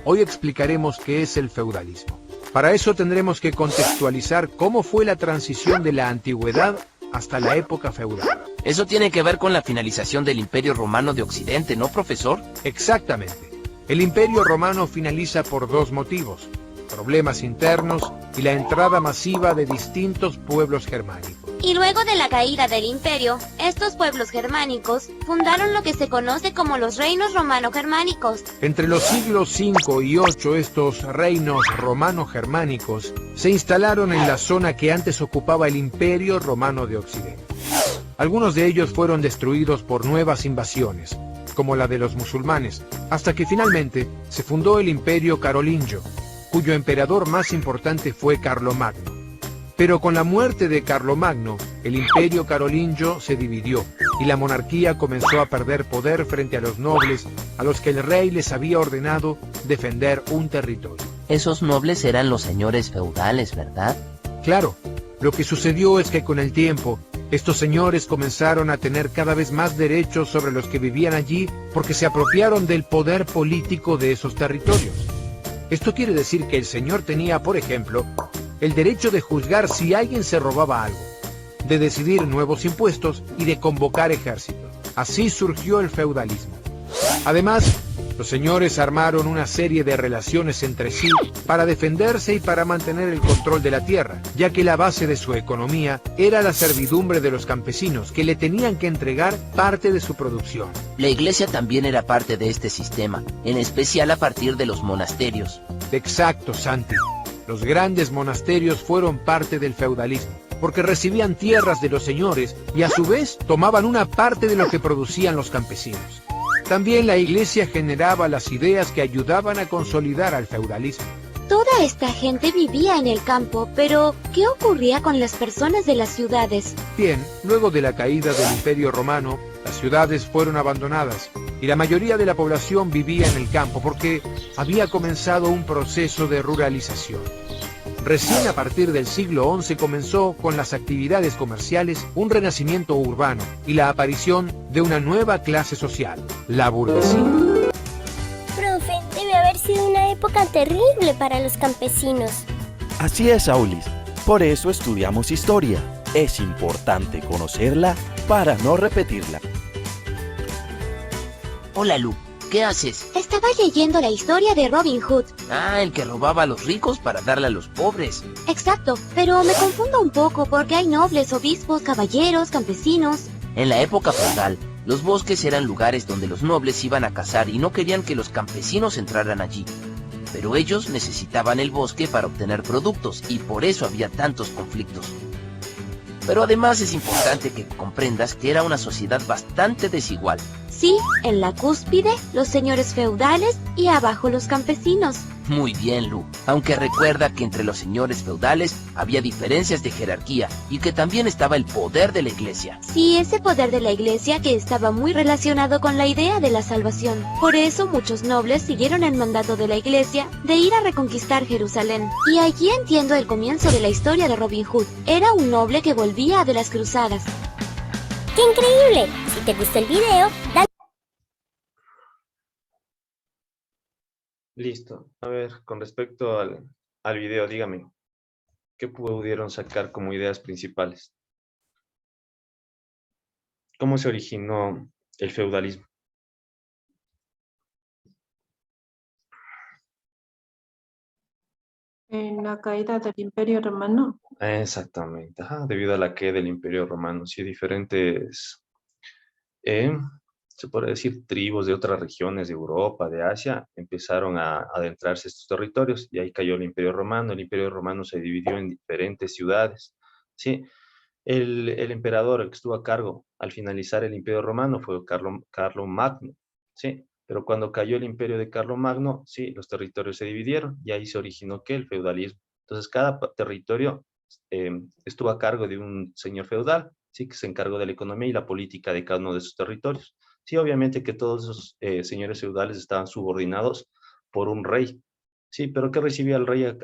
Hoy explicaremos qué es el feudalismo. Para eso tendremos que contextualizar cómo fue la transición de la antigüedad hasta la época feudal. Eso tiene que ver con la finalización del Imperio Romano de Occidente, ¿no, profesor? Exactamente. El Imperio Romano finaliza por dos motivos: problemas internos y la entrada masiva de distintos pueblos germánicos. Y luego de la caída del imperio, estos pueblos germánicos fundaron lo que se conoce como los reinos romano-germánicos. Entre los siglos V y VIII, estos reinos romano-germánicos se instalaron en la zona que antes ocupaba el Imperio Romano de Occidente. Algunos de ellos fueron destruidos por nuevas invasiones, como la de los musulmanes, hasta que finalmente se fundó el Imperio Carolingio, cuyo emperador más importante fue Carlomagno. Pero con la muerte de Carlomagno, el Imperio Carolingio se dividió y la monarquía comenzó a perder poder frente a los nobles a los que el rey les había ordenado defender un territorio. Esos nobles eran los señores feudales, ¿verdad? Claro, lo que sucedió es que con el tiempo, estos señores comenzaron a tener cada vez más derechos sobre los que vivían allí porque se apropiaron del poder político de esos territorios. Esto quiere decir que el señor tenía, por ejemplo, el derecho de juzgar si alguien se robaba algo, de decidir nuevos impuestos y de convocar ejércitos. Así surgió el feudalismo. Además, los señores armaron una serie de relaciones entre sí para defenderse y para mantener el control de la tierra, ya que la base de su economía era la servidumbre de los campesinos, que le tenían que entregar parte de su producción. La iglesia también era parte de este sistema, en especial a partir de los monasterios. Exacto, Santi. Los grandes monasterios fueron parte del feudalismo, porque recibían tierras de los señores y a su vez tomaban una parte de lo que producían los campesinos. También la iglesia generaba las ideas que ayudaban a consolidar al feudalismo. Toda esta gente vivía en el campo, pero ¿qué ocurría con las personas de las ciudades? Bien, luego de la caída del Imperio Romano, las ciudades fueron abandonadas y la mayoría de la población vivía en el campo porque había comenzado un proceso de ruralización. Recién a partir del siglo XI comenzó con las actividades comerciales un renacimiento urbano y la aparición de una nueva clase social, la burguesía. Profe, debe haber sido una época terrible para los campesinos. Así es, Aulis. Por eso estudiamos historia. Es importante conocerla para no repetirla. Hola, Lu. ¿Qué haces? Estaba leyendo la historia de Robin Hood. Ah, el que robaba a los ricos para darle a los pobres. Exacto, pero me confundo un poco porque hay nobles, obispos, caballeros, campesinos. En la época feudal, los bosques eran lugares donde los nobles iban a cazar y no querían que los campesinos entraran allí. Pero ellos necesitaban el bosque para obtener productos y por eso había tantos conflictos. Pero además es importante que comprendas que era una sociedad bastante desigual. Sí, en la cúspide, los señores feudales y abajo los campesinos. Muy bien, Lu. Aunque recuerda que entre los señores feudales había diferencias de jerarquía y que también estaba el poder de la iglesia. Sí, ese poder de la iglesia que estaba muy relacionado con la idea de la salvación. Por eso muchos nobles siguieron el mandato de la iglesia de ir a reconquistar Jerusalén. Y allí entiendo el comienzo de la historia de Robin Hood. Era un noble que volvía de las cruzadas. ¡Qué increíble! Si te gustó el video, dale. Listo. A ver, con respecto al video, dígame, ¿qué pudieron sacar como ideas principales? ¿Cómo se originó el feudalismo? En la caída del Imperio Romano. Exactamente, ajá, debido a la caída del Imperio Romano, sí, diferentes, eh, se puede decir, tribus de otras regiones de Europa, de Asia, empezaron a adentrarse a estos territorios y ahí cayó el Imperio Romano. El Imperio Romano se dividió en diferentes ciudades, ¿sí? El emperador el que estuvo a cargo al finalizar el Imperio Romano fue Carlomagno, ¿sí? Pero cuando cayó el imperio de Carlomagno, sí, los territorios se dividieron y ahí se originó ¿qué? El feudalismo. Entonces, cada territorio estuvo a cargo de un señor feudal, sí, que se encargó de la economía y la política de cada uno de sus territorios. Sí, obviamente que todos esos señores feudales estaban subordinados por un rey, sí, pero ¿qué recibía el rey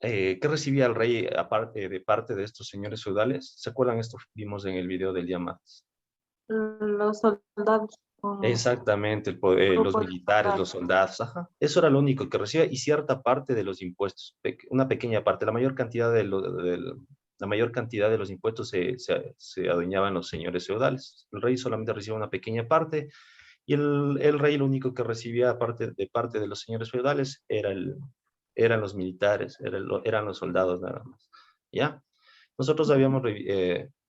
¿qué recibía el rey aparte de parte de estos señores feudales? ¿Se acuerdan? Esto vimos en el video del día martes. Los soldados. un Exactamente, el poder, los grupo de militares, soldados. los soldados, ajá. Eso era lo único que recibía y cierta parte de los impuestos, una pequeña parte, la mayor cantidad la mayor cantidad de los impuestos se adueñaban los señores feudales. El rey solamente recibía una pequeña parte y el rey lo único que recibía de parte de los señores feudales eran los militares, eran los soldados nada más. ¿Ya? Nosotros habíamos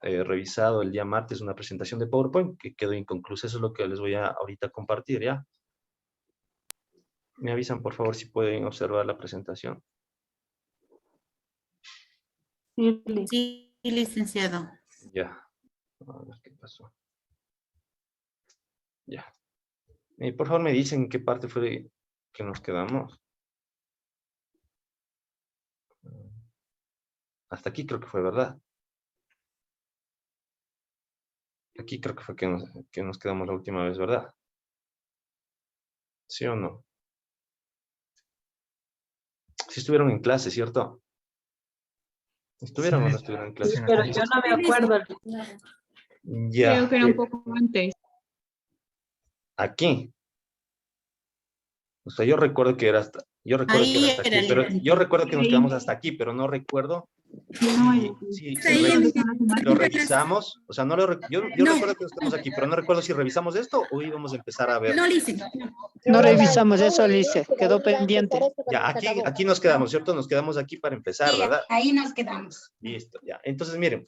revisado el día martes una presentación de PowerPoint que quedó inconclusa. Eso es lo que les voy a ahorita compartir, ¿ya? Me avisan, por favor, si pueden observar la presentación. Sí, Liz. Sí, licenciado. Ya. A ver qué pasó. Ya. Por favor, me dicen en qué parte fue que nos quedamos. Hasta aquí creo que fue, ¿verdad? Aquí creo que fue que nos quedamos la última vez, ¿verdad? ¿Sí o no? Si estuvieron en clase, ¿cierto? ¿Estuvieron o no estuvieron en clase? Pero yo no me acuerdo. Ya. Creo que era un poco antes. Aquí. O sea, yo recuerdo que era hasta, yo recuerdo que Ahí era hasta era aquí, el pero límite. yo recuerdo que nos quedamos hasta aquí, pero no recuerdo si Ahí en- lo revisamos. O sea, no yo No. recuerdo que nos quedamos aquí, pero no recuerdo si revisamos esto o íbamos a empezar a ver. No, lice. No revisamos eso, Lice, quedó pendiente. Ya, aquí nos quedamos, ¿cierto? Nos quedamos aquí para empezar, Sí, ¿verdad? ahí nos quedamos. Listo, ya. Entonces, miren,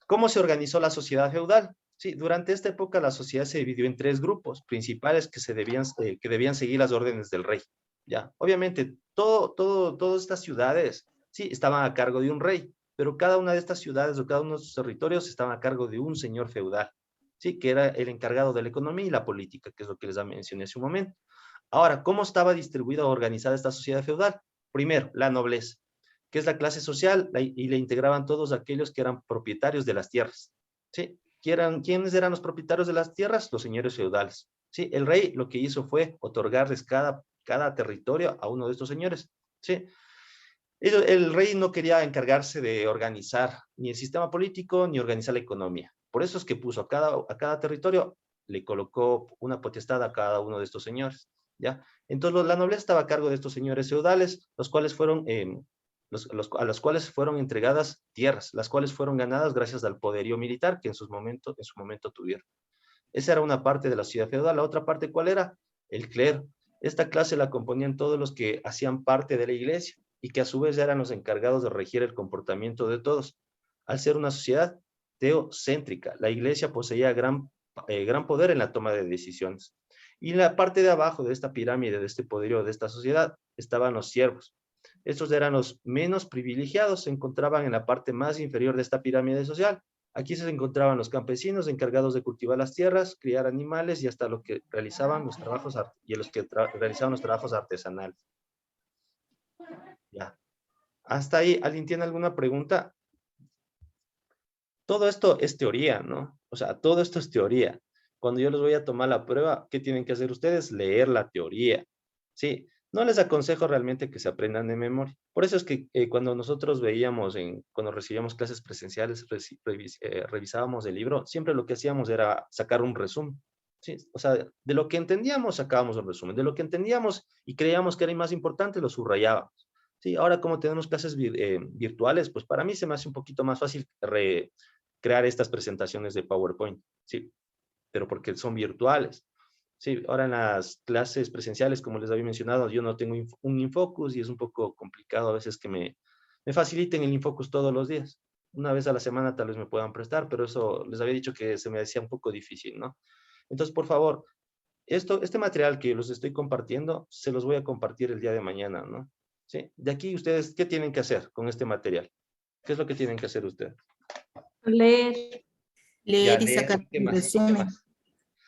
¿cómo se organizó la sociedad feudal? Sí, durante esta época la sociedad se dividió en tres grupos principales que debían seguir las órdenes del rey. Ya, obviamente, todas estas ciudades, sí, estaban a cargo de un rey, pero cada una de estas ciudades o cada uno de sus territorios estaban a cargo de un señor feudal, sí, que era el encargado de la economía y la política, que es lo que les mencioné hace un momento. Ahora, ¿cómo estaba distribuida o organizada esta sociedad feudal? Primero, la nobleza, que es la clase social, y le integraban todos aquellos que eran propietarios de las tierras, ¿sí? ¿Quiénes eran los propietarios de las tierras? Los señores feudales, ¿sí? El rey lo que hizo fue otorgarles cada territorio a uno de estos señores, ¿sí? El rey no quería encargarse de organizar ni el sistema político ni organizar la economía. Por eso es que puso a cada territorio, le colocó una potestad a cada uno de estos señores, ¿ya? Entonces la nobleza estaba a cargo de estos señores feudales, los cuales fueron a los cuales fueron entregadas tierras, las cuales fueron ganadas gracias al poderío militar que en su momento tuvieron. Esa era una parte de la sociedad feudal. La otra parte, ¿cuál era? El clero. Esta clase la componían todos los que hacían parte de la iglesia y que a su vez eran los encargados de regir el comportamiento de todos. Al ser una sociedad teocéntrica, la iglesia poseía gran poder en la toma de decisiones. Y en la parte de abajo de esta pirámide, de este poderío, de esta sociedad, estaban los siervos. Estos eran los menos privilegiados, se encontraban en la parte más inferior de esta pirámide social. Aquí se encontraban los campesinos encargados de cultivar las tierras, criar animales y hasta los que realizaban los trabajos realizaban los trabajos artesanales. Ya. Hasta ahí, ¿alguien tiene alguna pregunta? Todo esto es teoría, ¿no? O sea, todo esto es teoría. Cuando yo les voy a tomar la prueba, ¿qué tienen que hacer ustedes? Leer la teoría. Sí, no les aconsejo realmente que se aprendan de memoria. Por eso es que cuando nosotros cuando recibíamos clases presenciales, revisábamos el libro, siempre lo que hacíamos era sacar un resumen. Sí, o sea, de lo que entendíamos, sacábamos un resumen. De lo que entendíamos y creíamos que era más importante, lo subrayábamos. Sí, ahora como tenemos clases virtuales, pues para mí se me hace un poquito más fácil crear estas presentaciones de PowerPoint. Sí, pero porque son virtuales. Sí, ahora en las clases presenciales, como les había mencionado, yo no tengo un Infocus y es un poco complicado a veces que me faciliten el Infocus todos los días. Una vez a la semana tal vez me puedan prestar, pero eso les había dicho que se me hacía un poco difícil, ¿no? Entonces, por favor, este material que los estoy compartiendo, se los voy a compartir el día de mañana, ¿no? ¿Sí? De aquí ustedes, ¿qué tienen que hacer con este material? ¿Qué es lo que tienen que hacer ustedes? Leer. Leer y leer, sacar ¿qué un más? resumen. ¿Qué más?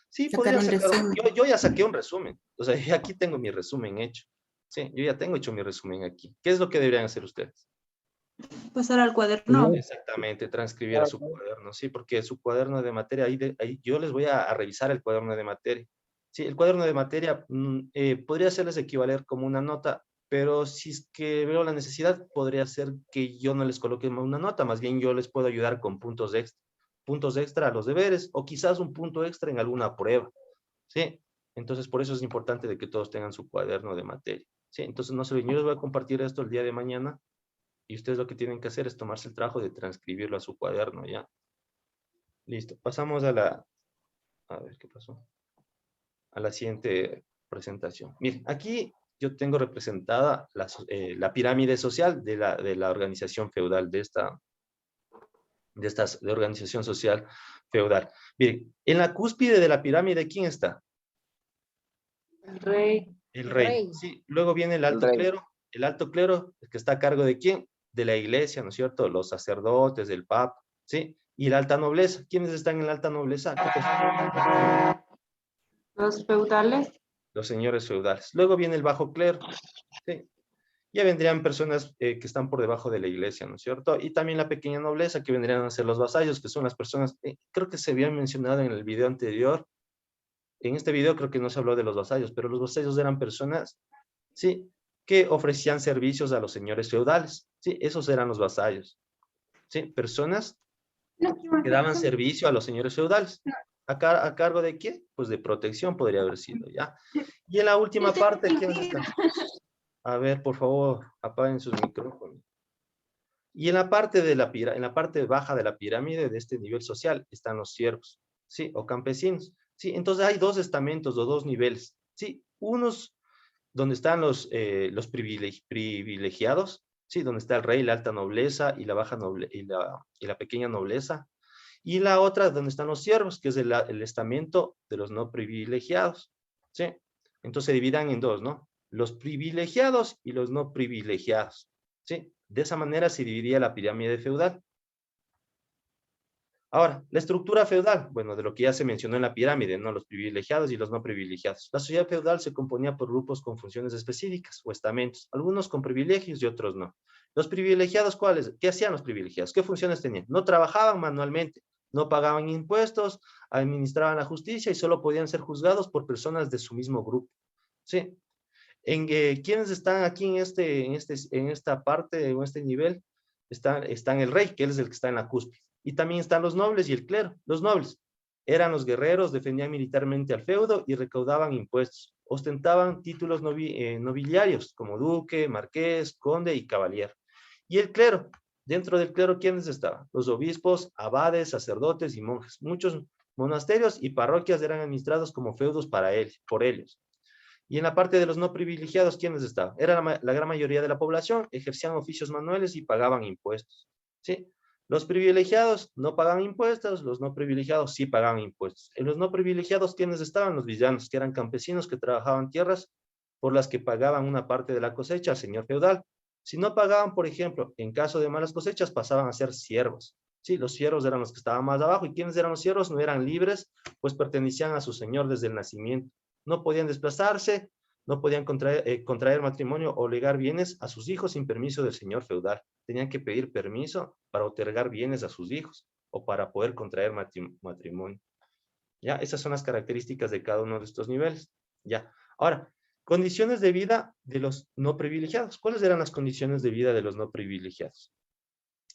Sí, Sacar podría un sacar resumen. yo ya saqué un resumen. O sea, aquí tengo mi resumen hecho. Sí, yo ya tengo hecho mi resumen aquí. ¿Qué es lo que deberían hacer ustedes? Pasar al cuaderno. Exactamente, transcribir a su cuaderno, sí, porque su cuaderno de materia, ahí yo les voy a revisar el cuaderno de materia. Sí, el cuaderno de materia podría harles equivaler como una nota, pero si es que veo la necesidad, podría ser que yo no les coloque una nota, más bien yo les puedo ayudar con puntos extra a los deberes, o quizás un punto extra en alguna prueba. ¿sí? Entonces, por eso es importante de que todos tengan su cuaderno de materia, ¿sí? Entonces, no sé, yo les voy a compartir esto el día de mañana y ustedes lo que tienen que hacer es tomarse el trabajo de transcribirlo a su cuaderno, ¿ya? Listo, pasamos a a ver, ¿qué pasó? A la siguiente presentación. Miren, aquí yo tengo representada la pirámide social de la organización feudal, de organización social feudal. Miren, en la cúspide de la pirámide, ¿quién está? El rey. El rey. Sí, luego viene el alto clero. El alto clero, que está a cargo de quién? De la iglesia, ¿no es cierto? Los sacerdotes, del papa, ¿sí? Y la alta nobleza. ¿Quiénes están en la alta nobleza? Los feudales. Los señores feudales. Luego viene el bajo clero, ¿sí? Ya vendrían personas que están por debajo de la iglesia, ¿no es cierto? Y también la pequeña nobleza, que vendrían a ser los vasallos, que son las personas, creo que se había mencionado en el video anterior. En este video creo que no se habló de los vasallos, pero los vasallos eran personas, ¿sí? Que ofrecían servicios a los señores feudales, ¿sí? Esos eran los vasallos, ¿sí? Personas que daban servicio a los señores feudales. ¿A cargo de qué? Pues de protección podría haber sido, ¿ya? Y en la última parte, ¿quiénes están? A ver, por favor, apaguen sus micrófonos. Y en la parte en la parte baja de la pirámide de este nivel social están los siervos, ¿sí? O campesinos, ¿sí? Entonces hay dos estamentos o dos niveles, ¿sí? Unos donde están los privilegiados, ¿sí? Donde está el rey, la alta nobleza y la baja y la pequeña nobleza. Y la otra donde están los siervos, que es el estamento de los no privilegiados, ¿sí? Entonces se dividan en dos, ¿no? Los privilegiados y los no privilegiados, ¿sí? De esa manera se dividía la pirámide feudal. Ahora, la estructura feudal, bueno, de lo que ya se mencionó en la pirámide, ¿no? Los privilegiados y los no privilegiados. La sociedad feudal se componía por grupos con funciones específicas o estamentos, algunos con privilegios y otros no. Los privilegiados, ¿cuáles? ¿Qué hacían los privilegiados? ¿Qué funciones tenían? No trabajaban manualmente, no pagaban impuestos, administraban la justicia y solo podían ser juzgados por personas de su mismo grupo, ¿sí? ¿Quiénes están aquí en esta parte, en este nivel? Están el rey, que él es el que está en la cúspide. Y también están los nobles y el clero. Los nobles eran los guerreros, defendían militarmente al feudo y recaudaban impuestos. Ostentaban títulos nobiliarios como duque, marqués, conde y caballero. Y el clero, dentro del clero, ¿quiénes estaban? Los obispos, abades, sacerdotes y monjes. Muchos monasterios y parroquias eran administrados como feudos por ellos. Y en la parte de los no privilegiados, ¿quiénes estaban? Era la gran mayoría de la población, ejercían oficios manuales y pagaban impuestos, ¿sí? Los privilegiados no pagaban impuestos, los no privilegiados sí pagaban impuestos. En los no privilegiados, ¿quiénes estaban? Los villanos, que eran campesinos que trabajaban tierras por las que pagaban una parte de la cosecha al señor feudal. Si no pagaban, por ejemplo, en caso de malas cosechas, pasaban a ser siervos. Sí, los siervos eran los que estaban más abajo. ¿Y quiénes eran los siervos? No eran libres, pues pertenecían a su señor desde el nacimiento. No podían desplazarse, no podían contraer matrimonio o legar bienes a sus hijos sin permiso del señor feudal. Tenían que pedir permiso para otorgar bienes a sus hijos o para poder contraer matrimonio. ¿Ya? Esas son las características de cada uno de estos niveles. ¿Ya? Ahora, condiciones de vida de los no privilegiados. ¿Cuáles eran las condiciones de vida de los no privilegiados?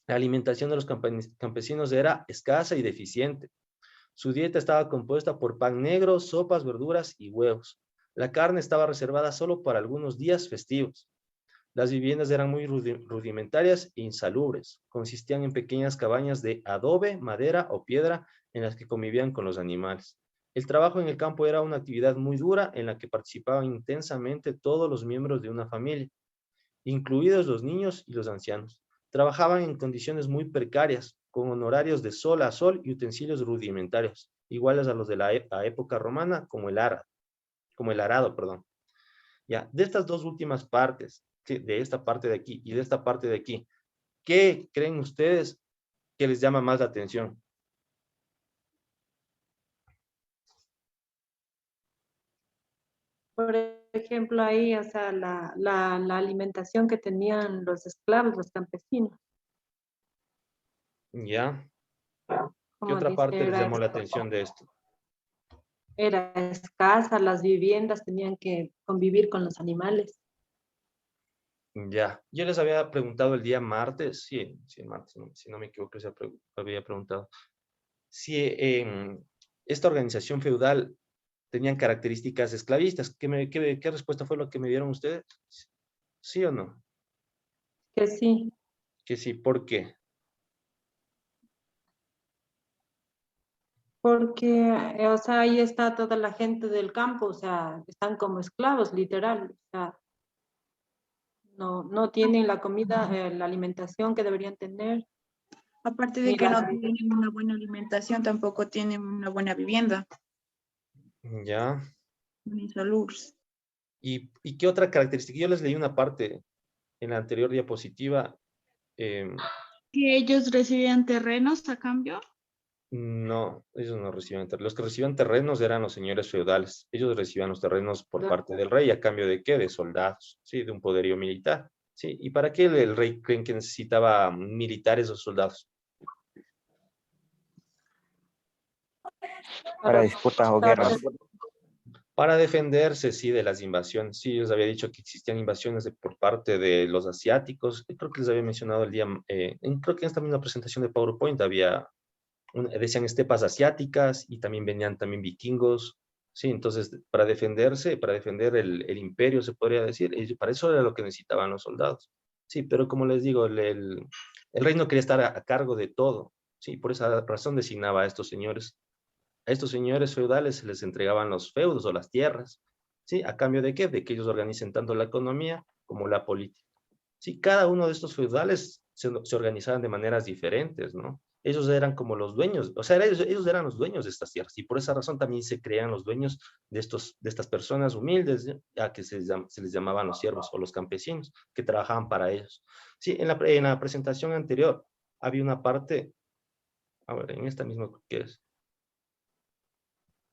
La alimentación de los campesinos era escasa y deficiente. Su dieta estaba compuesta por pan negro, sopas, verduras y huevos. La carne estaba reservada solo para algunos días festivos. Las viviendas eran muy rudimentarias e insalubres. Consistían en pequeñas cabañas de adobe, madera o piedra en las que convivían con los animales. El trabajo en el campo era una actividad muy dura en la que participaban intensamente todos los miembros de una familia, incluidos los niños y los ancianos. Trabajaban en condiciones muy precarias, con honorarios de sol a sol y utensilios rudimentarios, iguales a los de la época romana, como el arado, perdón. Ya, de estas dos últimas partes, ¿sí? De esta parte de aquí y de esta parte de aquí, ¿qué creen ustedes que les llama más la atención? Por ejemplo, ahí, o sea, la alimentación que tenían los esclavos, los campesinos. ¿Ya? ¿Qué Como otra dice, parte les llamó la atención de esto? era escasa, las viviendas tenían que convivir con los animales. Ya, yo les había preguntado el día martes, sí, martes, si no me equivoco, había preguntado si esta organización feudal tenían características esclavistas. ¿Qué respuesta fue lo que me dieron ustedes? ¿Sí o no? Que sí, Que sí, ¿por qué? porque, o sea, ahí está toda la gente del campo, o sea, están como esclavos, literal, o sea, no tienen la comida, la alimentación que deberían tener, Aparte de ni que la no tienen una buena alimentación, tampoco tienen una buena vivienda, Ya. ni salud. ¿Y qué otra característica? Yo les leí una parte en la anterior diapositiva. em, Que ellos recibían terrenos a cambio. no, ellos no recibían terrenos. Los que recibían terrenos eran los señores feudales. Ellos recibían los terrenos por parte del rey, ¿a cambio de qué? De soldados, ¿sí? De un poderío militar, ¿sí? ¿Y para qué el rey creen que necesitaba militares o soldados? para, disputas o para- guerras. Para defenderse, sí, de las invasiones. Sí, yo les había dicho que existían invasiones por parte de los asiáticos. Creo que les había mencionado el día, creo que en esta misma presentación de PowerPoint había, decían estepas asiáticas y también venían también vikingos. Sí, entonces, para defenderse, para defender el imperio, se podría decir, y para eso era lo que necesitaban los soldados. Sí, pero como les digo, el rey no quería estar a cargo de todo. Sí, por esa razón designaba a estos señores. A estos señores feudales se les entregaban los feudos o las tierras, ¿sí? ¿A cambio de qué? De que ellos organicen tanto la economía como la política. Sí, cada uno de estos feudales se organizaban de maneras diferentes, ¿no? Ellos eran como los dueños, o sea, ellos eran los dueños de estas tierras y por esa razón también se creían los dueños de estas personas humildes, a que se les llamaban los siervos o los campesinos que trabajaban para ellos. Sí, en la presentación anterior había una parte, a ver, en esta misma, ¿qué es?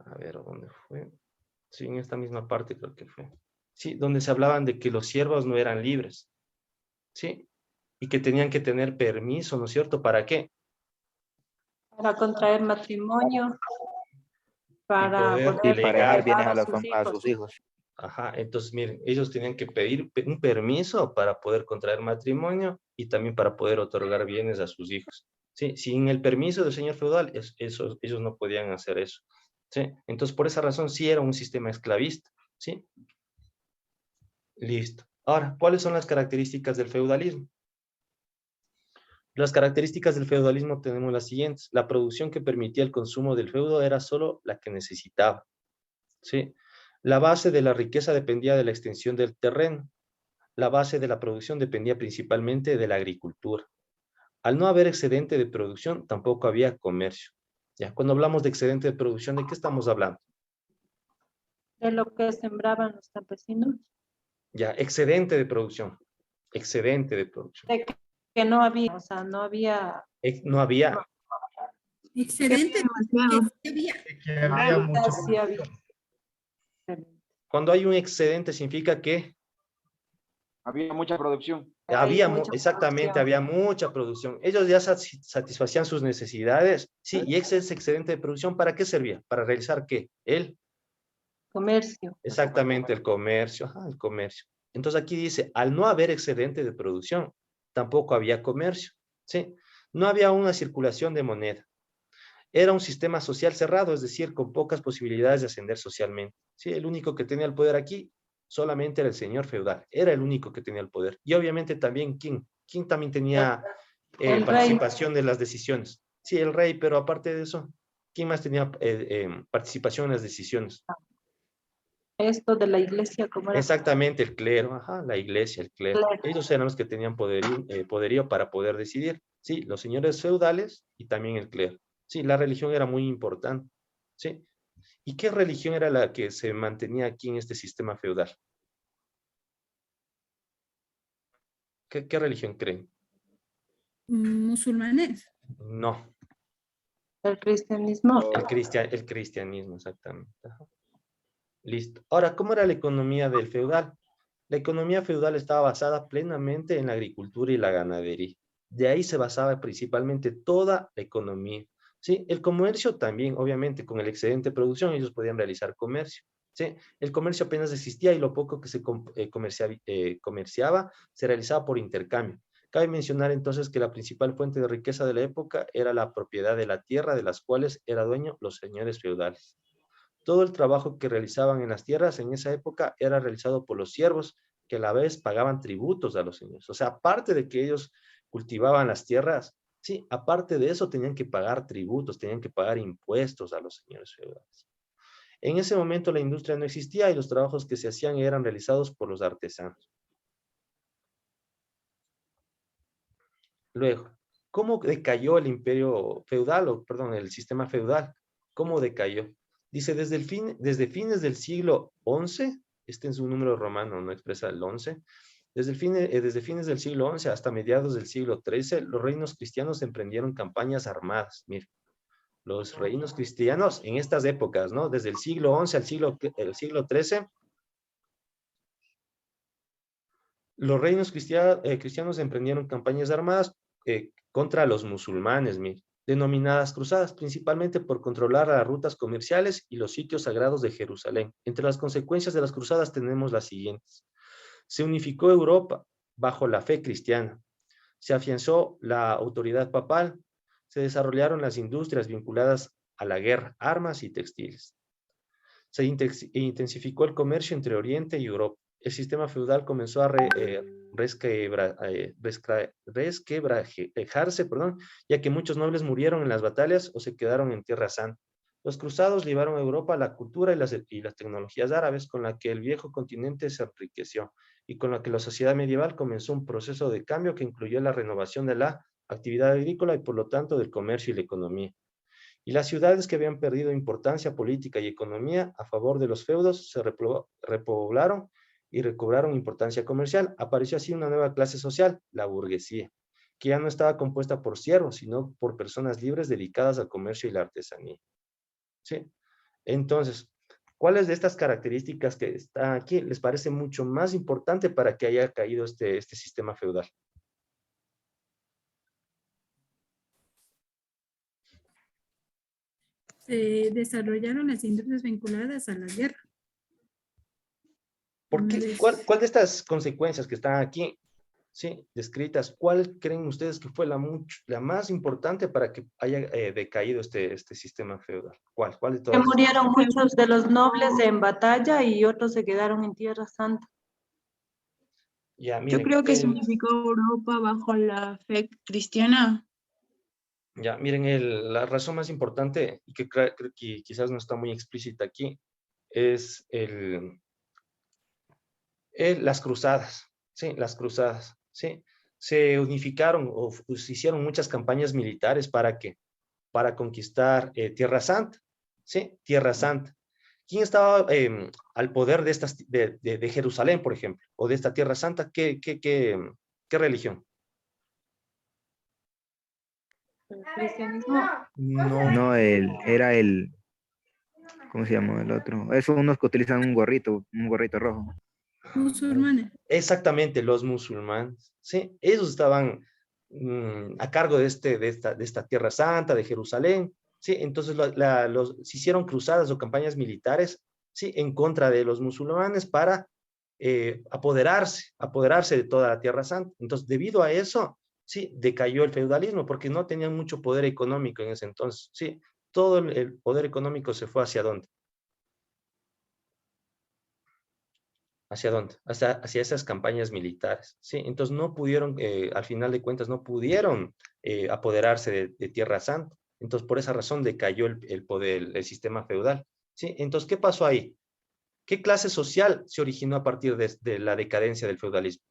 A ver, ¿dónde fue? Sí, en esta misma parte creo que fue. Sí, donde se hablaban de que los siervos no eran libres. Sí, y que tenían que tener permiso, ¿no es cierto? ¿Para qué? para contraer matrimonio, Y para poder poder Para dejar legar. bienes a a, sus a hijos. sus hijos. Ajá, entonces miren, ellos tenían que pedir un permiso para poder contraer matrimonio y también para poder otorgar bienes a sus hijos. Sí, sin el permiso del señor feudal, ellos no podían hacer eso. Sí, entonces por esa razón sí era un sistema esclavista. Sí, listo. Ahora, ¿cuáles son las características del feudalismo? Las características del feudalismo tenemos las siguientes. La producción que permitía el consumo del feudo era solo la que necesitaba. ¿Sí? La base de la riqueza dependía de la extensión del terreno. La base de la producción dependía principalmente de la agricultura. Al no haber excedente de producción, tampoco había comercio. ¿Ya? Cuando hablamos de excedente de producción, ¿de qué estamos hablando? De lo que sembraban los campesinos, Ya, excedente de producción. Excedente de producción. de que no había, o sea, no había, No había. Excelente. Demasiado. Que había mucha sí había. Cuando hay un excedente significa que Había mucha producción. había, mucha exactamente, producción. había mucha producción. Ellos ya satisfacían sus necesidades. Sí, y ese excedente de producción, ¿para qué servía? ¿Para realizar qué? Comercio. Exactamente, el comercio. Ajá, el comercio. Entonces aquí dice, al no haber excedente de producción, tampoco había comercio. Sí, no había una circulación de moneda. Era un sistema social cerrado, es decir, con pocas posibilidades de ascender socialmente. Sí, el único que tenía el poder aquí solamente era el señor feudal, era el único que tenía el poder. Y obviamente también, ¿quién también tenía El participación de las decisiones? Sí, el rey, pero aparte de eso, ¿quién más tenía participación en las decisiones? Esto de la iglesia, como era. Exactamente, el clero, ajá, la iglesia, el clero. Clero. Ellos eran los que tenían poderío para poder decidir. Sí, los señores feudales y también el clero. Sí, la religión era muy importante. Sí. ¿Y qué religión era la que se mantenía aquí en este sistema feudal? ¿Qué religión creen? Musulmanes. No, El cristianismo. el cristianismo, exactamente. Ajá. Listo. Ahora, ¿cómo era la economía del feudal? La economía feudal estaba basada plenamente en la agricultura y la ganadería. De ahí se basaba principalmente toda la economía. ¿Sí? El comercio también, obviamente, con el excedente de producción, ellos podían realizar comercio. ¿Sí? El comercio apenas existía y lo poco que se comerciaba se realizaba por intercambio. Cabe mencionar entonces que la principal fuente de riqueza de la época era la propiedad de la tierra, de las cuales era dueño los señores feudales. todo el trabajo que realizaban en las tierras en esa época era realizado por los siervos, que a la vez pagaban tributos a los señores. O sea, aparte de que ellos cultivaban las tierras, sí, aparte de eso tenían que pagar tributos, tenían que pagar impuestos a los señores feudales. En ese momento la industria no existía y los trabajos que se hacían eran realizados por los artesanos. Luego, ¿cómo decayó el imperio feudal, o perdón, el sistema feudal? ¿Cómo decayó? Dice, desde fines del siglo XI, este es un número romano, no expresa el 11, desde fines del siglo XI hasta mediados del siglo XIII, los reinos cristianos emprendieron campañas armadas. Mire, los reinos cristianos en estas épocas, ¿no? Desde el siglo XI al siglo XIII, los reinos cristianos emprendieron campañas armadas contra los musulmanes, mire, denominadas cruzadas, principalmente por controlar las rutas comerciales y los sitios sagrados de Jerusalén. Entre las consecuencias de las cruzadas tenemos las siguientes. Se unificó Europa bajo la fe cristiana, se afianzó la autoridad papal, se desarrollaron las industrias vinculadas a la guerra, armas y textiles. Se intensificó el comercio entre Oriente y Europa. El sistema feudal comenzó a resquebrajarse, ya que muchos nobles murieron en las batallas o se quedaron en Tierra Santa. Los cruzados llevaron a Europa la cultura y las tecnologías árabes, con la que el viejo continente se enriqueció y con la que la sociedad medieval comenzó un proceso de cambio que incluyó la renovación de la actividad agrícola y por lo tanto del comercio y la economía. Y las ciudades que habían perdido importancia política y economía a favor de los feudos se repoblaron y recobraron importancia comercial. Apareció así una nueva clase social, la burguesía, que ya no estaba compuesta por siervos, sino por personas libres dedicadas al comercio y la artesanía. ¿Sí? Entonces, ¿cuáles de estas características que están aquí les parece mucho más importante para que haya caído este sistema feudal? Se desarrollaron las industrias vinculadas a la guerra. ¿Por qué? ¿Cuál de estas consecuencias que están aquí, sí, descritas, cuál creen ustedes que fue la más importante para que haya decaído este sistema feudal? ¿Cuál de todas? Que murieron muchos de los nobles en batalla y otros se quedaron en Tierra Santa. Ya, miren, yo creo que se unificó Europa bajo la fe cristiana. Ya, miren, la razón más importante, y que creo que quizás no está muy explícita aquí, es las cruzadas, ¿sí? Las cruzadas, ¿sí? Se unificaron o se hicieron muchas campañas militares ¿para qué? Para conquistar Tierra Santa, ¿sí? Tierra Santa. ¿Quién estaba al poder de Jerusalén, por ejemplo, o de esta Tierra Santa? ¿Qué religión? ¿El cristianismo? No, era el, ¿cómo se llama el otro? Esos unos que utilizan un gorrito rojo. Musulmanes. Exactamente, los musulmanes, ¿sí? Ellos estaban a cargo de esta Tierra Santa, de Jerusalén, ¿sí? Entonces se hicieron cruzadas o campañas militares, ¿sí? En contra de los musulmanes para apoderarse de toda la Tierra Santa. Entonces, debido a eso, sí, decayó el feudalismo, porque no tenían mucho poder económico en ese entonces, ¿sí? Todo el poder económico se fue ¿hacia dónde? ¿Hacia dónde? Hacia esas campañas militares, ¿sí? Entonces no pudieron, al final de cuentas, no pudieron apoderarse de Tierra Santa. Entonces por esa razón decayó el poder, el sistema feudal, ¿sí? Entonces, ¿qué pasó ahí? ¿Qué clase social se originó a partir de la decadencia del feudalismo?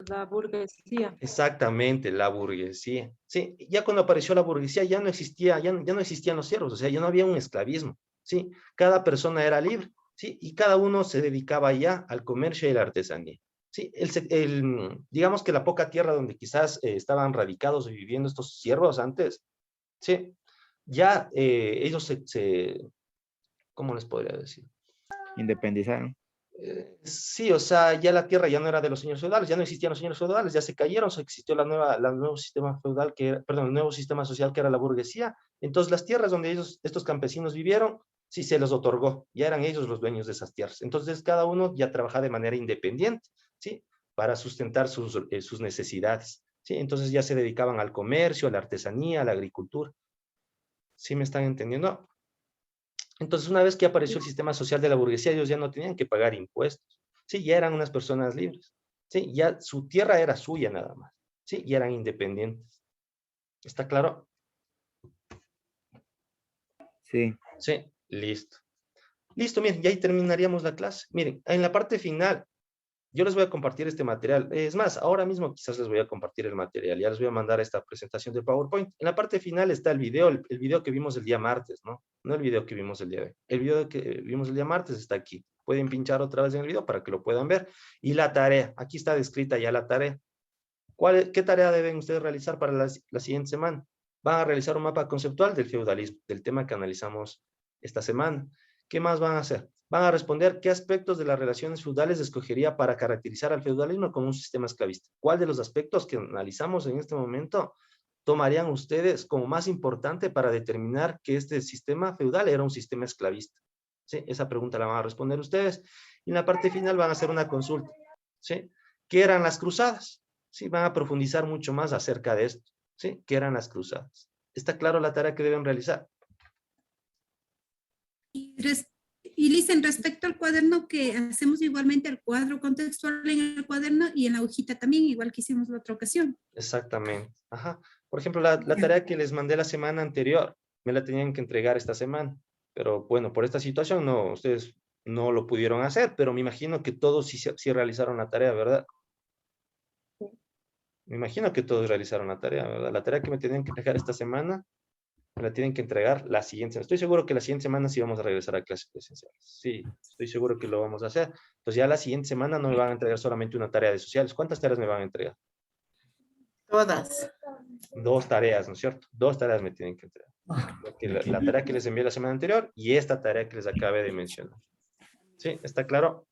La burguesía. Exactamente, la burguesía. Sí, ya cuando apareció la burguesía ya no existían los siervos, o sea, ya no había un esclavismo, ¿sí? Cada persona era libre, ¿sí? Y cada uno se dedicaba ya al comercio y la artesanía, ¿sí? Digamos que la poca tierra donde quizás estaban radicados y viviendo estos siervos antes, ¿sí? Ya ellos ¿cómo les podría decir? Independizaron. Sí, o sea, ya la tierra ya no era de los señores feudales, ya no existían los señores feudales, ya se cayeron, existió el nuevo sistema feudal, el nuevo sistema social que era la burguesía. Entonces las tierras donde estos campesinos vivieron, sí se les otorgó, ya eran ellos los dueños de esas tierras. Entonces cada uno ya trabajaba de manera independiente, ¿sí? Para sustentar sus necesidades, ¿sí? Entonces ya se dedicaban al comercio, a la artesanía, a la agricultura. ¿Sí me están entendiendo? Entonces, una vez que apareció el sistema social de la burguesía, ellos ya no tenían que pagar impuestos. Sí, ya eran unas personas libres. Sí, ya su tierra era suya nada más. Sí, y eran independientes. ¿Está claro? Sí. Sí, listo. Listo, miren, y ahí terminaríamos la clase. Miren, en la parte final, yo les voy a compartir este material. Es más, ahora mismo quizás les voy a compartir el material. Ya les voy a mandar esta presentación de PowerPoint. En la parte final está el video, el video que vimos el día martes, ¿no? No el video que vimos el día de hoy. El video que vimos el día martes está aquí. Pueden pinchar otra vez en el video para que lo puedan ver. Y la tarea, aquí está descrita ya la tarea. ¿Qué tarea deben ustedes realizar para la siguiente semana? Van a realizar un mapa conceptual del feudalismo, del tema que analizamos esta semana. ¿Qué más van a hacer? Van a responder qué aspectos de las relaciones feudales escogería para caracterizar al feudalismo como un sistema esclavista. ¿Cuál de los aspectos que analizamos en este momento tomarían ustedes como más importante para determinar que este sistema feudal era un sistema esclavista? ¿Sí? Esa pregunta la van a responder ustedes. Y en la parte final van a hacer una consulta. ¿Sí? ¿Qué eran las cruzadas? ¿Sí? Van a profundizar mucho más acerca de esto. ¿Sí? ¿Qué eran las cruzadas? ¿Está claro la tarea que deben realizar? Y Licen, respecto al cuaderno, que hacemos igualmente el cuadro contextual en el cuaderno y en la hojita también, igual que hicimos la otra ocasión. Exactamente. Ajá. Por ejemplo, la tarea que les mandé la semana anterior, me la tenían que entregar esta semana. Pero bueno, por esta situación no, ustedes no lo pudieron hacer, pero me imagino que todos sí realizaron la tarea, ¿verdad? Me imagino que todos realizaron la tarea, ¿verdad? La tarea que me tenían que entregar esta semana, me la tienen que entregar la siguiente semana. Estoy seguro que la siguiente semana sí vamos a regresar a clases presenciales. Sí, estoy seguro que lo vamos a hacer. Entonces ya la siguiente semana no me van a entregar solamente una tarea de sociales. ¿Cuántas tareas me van a entregar? Todas. 2 tareas, ¿no es cierto? 2 tareas me tienen que entregar. Porque la tarea que les envié la semana anterior y esta tarea que les acabé de mencionar. ¿Sí? ¿Está claro?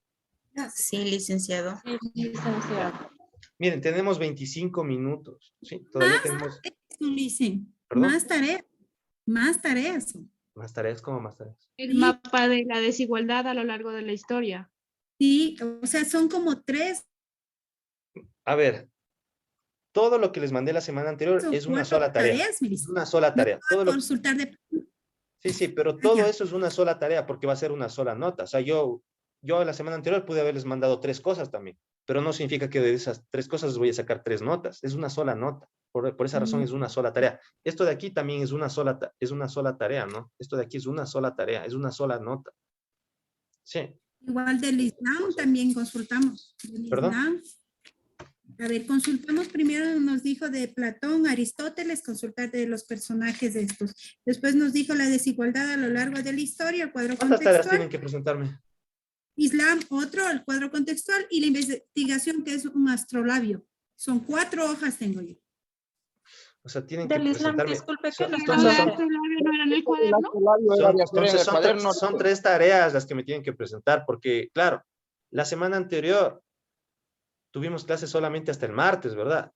Sí, licenciado. Sí, licenciado. Miren, tenemos 25 minutos. ¿Sí? Todavía tenemos... Licen, ¿Perdón? más tareas. Más tareas. ¿Más tareas? ¿Cómo más tareas? El mapa de la desigualdad a lo largo de la historia. Sí, o sea, son como 3. A ver, todo lo que les mandé la semana anterior es una sola tarea. Es una sola tarea. Todo consultar de... Sí, pero todo eso es una sola tarea porque va a ser una sola nota. O sea, yo la semana anterior pude haberles mandado 3 cosas también, pero no significa que de esas 3 cosas les voy a sacar 3 notas. Es una sola nota. Por esa razón es una sola tarea. Esto de aquí también es una sola tarea, ¿no? Esto de aquí es una sola tarea, es una sola nota. Sí. Igual del Islam también consultamos. ¿Perdón? Islam. A ver, consultamos primero, nos dijo de Platón, Aristóteles, consultar de los personajes de estos. Después nos dijo la desigualdad a lo largo de la historia, el cuadro ¿Cuántas contextual. tareas tienen que presentarme? Islam, otro, el cuadro contextual y la investigación que es un astrolabio. Son 4 hojas tengo yo. O sea, tienen que Del Islam, presentarme... disculpe, ¿qué le ¿No era en el cuaderno? Son 3 tareas las que me tienen que presentar, porque, claro, la semana anterior tuvimos clases solamente hasta el martes, ¿verdad?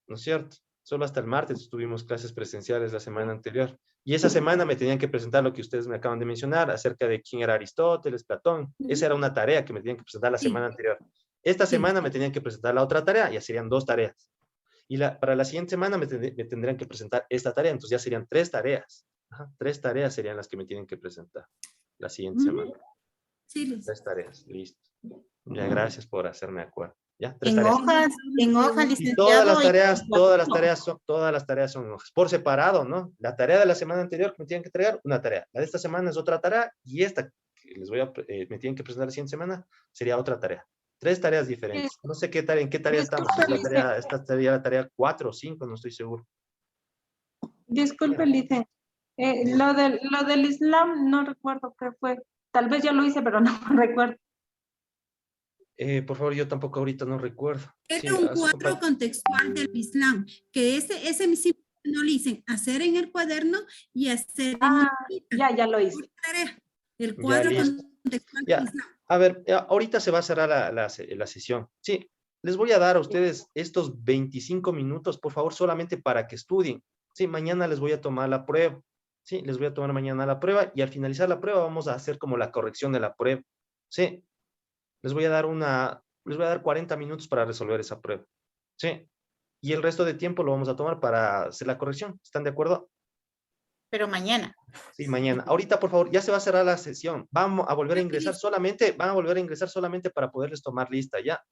¿No es cierto? Solo hasta el martes tuvimos clases presenciales la semana anterior. Y esa semana me tenían que presentar lo que ustedes me acaban de mencionar, acerca de quién era Aristóteles, Platón. Esa era una tarea que me tenían que presentar la semana anterior. Esta semana me tenían que presentar la otra tarea, ya serían 2 tareas. Y para la siguiente semana me tendrían que presentar esta tarea, entonces ya serían 3 tareas. Ajá, 3 tareas serían las que me tienen que presentar la siguiente semana. Sí, 3 tareas, listo. Ya, gracias por hacerme acuerdo. ¿Ya? 3 En tareas. hojas, Y licenciado. todas las tareas son hojas, por separado, ¿no? La tarea de la semana anterior que me tienen que entregar, una tarea. La de esta semana es otra tarea, y esta que me tienen que presentar la siguiente semana sería otra tarea. 3 tareas diferentes. No sé en qué tarea estamos. Esta sería la tarea 4 o 5, no estoy seguro. Disculpe, Licen. Lo del Islam no recuerdo qué fue. Tal vez yo lo hice, pero no recuerdo. Por favor, yo tampoco ahorita no recuerdo. Era un cuadro contextual del Islam, que ese sí no lo dicen, hacer en el cuaderno y hacer ya lo hice. El cuadro contextual del Islam. A ver, ahorita se va a cerrar la sesión. Sí, les voy a dar a ustedes estos 25 minutos, por favor, solamente para que estudien. Sí, mañana les voy a tomar la prueba. Sí, les voy a tomar mañana la prueba y al finalizar la prueba vamos a hacer como la corrección de la prueba. Sí, les voy a dar 40 minutos para resolver esa prueba. Sí, y el resto de tiempo lo vamos a tomar para hacer la corrección. ¿Están de acuerdo? Pero mañana. Sí, mañana. Ahorita, por favor, ya se va a cerrar la sesión. Vamos a volver a ingresar solamente, van a volver a ingresar solamente para poderles tomar lista, ¿ya?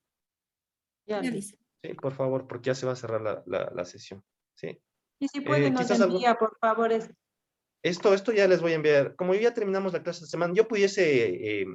Ya, listo. Sí, por favor, porque ya se va a cerrar la sesión. Sí. Y si puede, nos quizás envía, por favor, Esto ya les voy a enviar. Como ya terminamos la clase esta semana, yo pudiese